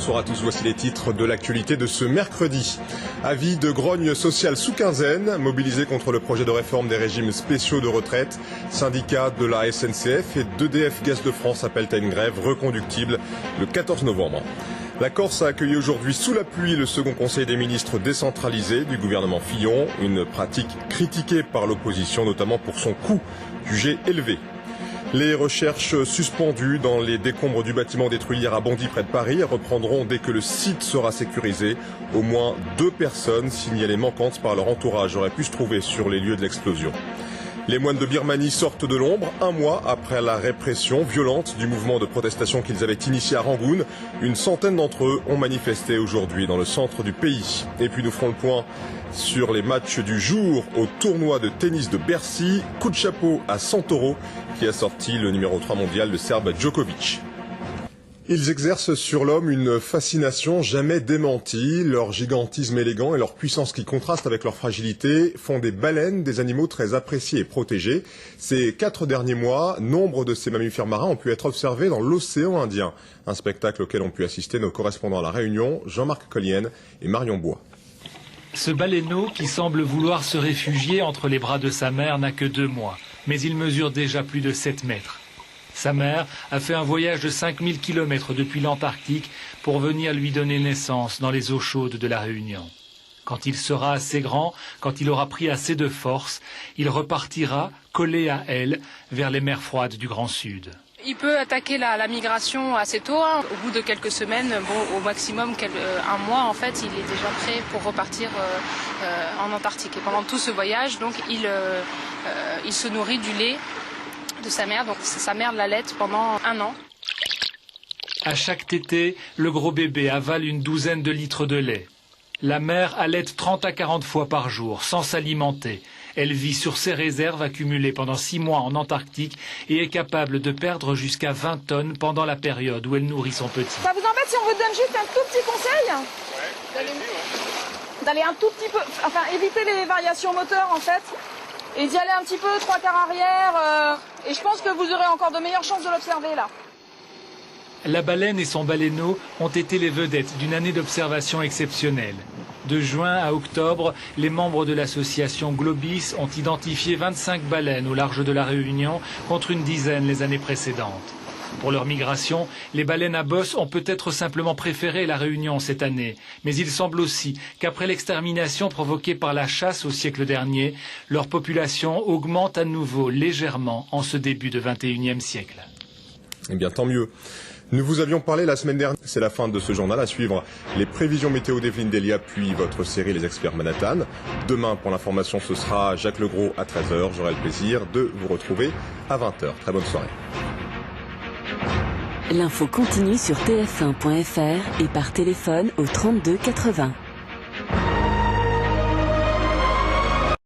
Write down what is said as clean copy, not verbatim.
bonsoir à tous, voici les titres de l'actualité de ce mercredi. Avis de grogne sociale sous quinzaine, mobilisé contre le projet de réforme des régimes spéciaux de retraite. Syndicats de la SNCF et d'EDF Gaz de France appellent à une grève reconductible le 14 novembre. La Corse a accueilli aujourd'hui sous la pluie le second conseil des ministres décentralisé du gouvernement Fillon, une pratique critiquée par l'opposition, notamment pour son coût jugé élevé. Les recherches suspendues dans les décombres du bâtiment détruit hier à Bondy près de Paris reprendront dès que le site sera sécurisé. Au moins 2 personnes signalées manquantes par leur entourage auraient pu se trouver sur les lieux de l'explosion. Les moines de Birmanie sortent de l'ombre, un mois après la répression violente du mouvement de protestation qu'ils avaient initié à Rangoon. Une centaine d'entre eux ont manifesté aujourd'hui dans le centre du pays. Et puis nous ferons le point sur les matchs du jour au tournoi de tennis de Bercy. Coup de chapeau à Santoro qui a sorti le numéro 3 mondial, le Serbe Djokovic. Ils exercent sur l'homme une fascination jamais démentie. Leur gigantisme élégant et leur puissance qui contrastent avec leur fragilité font des baleines des animaux très appréciés et protégés. Ces 4 derniers mois, nombre de ces mammifères marins ont pu être observés dans l'océan Indien. Un spectacle auquel ont pu assister nos correspondants à La Réunion, Jean-Marc Collienne et Marion Bois. Ce baleineau qui semble vouloir se réfugier entre les bras de sa mère n'a que 2 mois, mais il mesure déjà plus de 7 mètres. Sa mère a fait un voyage de 5000 km depuis l'Antarctique pour venir lui donner naissance dans les eaux chaudes de la Réunion. Quand il sera assez grand, quand il aura pris assez de force, il repartira, collé à elle, vers les mers froides du Grand Sud. Il peut attaquer la migration assez tôt. Au bout de quelques semaines, au maximum un mois, en fait, il est déjà prêt pour repartir en Antarctique. Et pendant tout ce voyage, donc, il se nourrit du lait de sa mère, donc sa mère l'allaite pendant 1 an. À chaque tétée, le gros bébé avale une douzaine de litres de lait. La mère allaite 30 à 40 fois par jour, sans s'alimenter. Elle vit sur ses réserves accumulées pendant 6 mois en Antarctique et est capable de perdre jusqu'à 20 tonnes pendant la période où elle nourrit son petit. Ça vous embête si on vous donne juste un tout petit conseil ? D'aller un tout petit peu, enfin éviter les variations moteurs en fait. Et d'y aller un petit peu, 3 quarts arrière, et je pense que vous aurez encore de meilleures chances de l'observer là. La baleine et son baleineau ont été les vedettes d'une année d'observation exceptionnelle. De juin à octobre, les membres de l'association Globis ont identifié 25 baleines au large de la Réunion contre une dizaine les années précédentes. Pour leur migration, les baleines à bosse ont peut-être simplement préféré la Réunion cette année. Mais il semble aussi qu'après l'extermination provoquée par la chasse au siècle dernier, leur population augmente à nouveau légèrement en ce début de 21e siècle. Eh bien, tant mieux. Nous vous avions parlé la semaine dernière, c'est la fin de ce journal, à suivre les prévisions météo d'Evelyne Delia, puis votre série Les Experts Manhattan. Demain, pour l'information, ce sera Jacques Legros à 13h. J'aurai le plaisir de vous retrouver à 20h. Très bonne soirée. L'info continue sur tf1.fr et par téléphone au 32 80.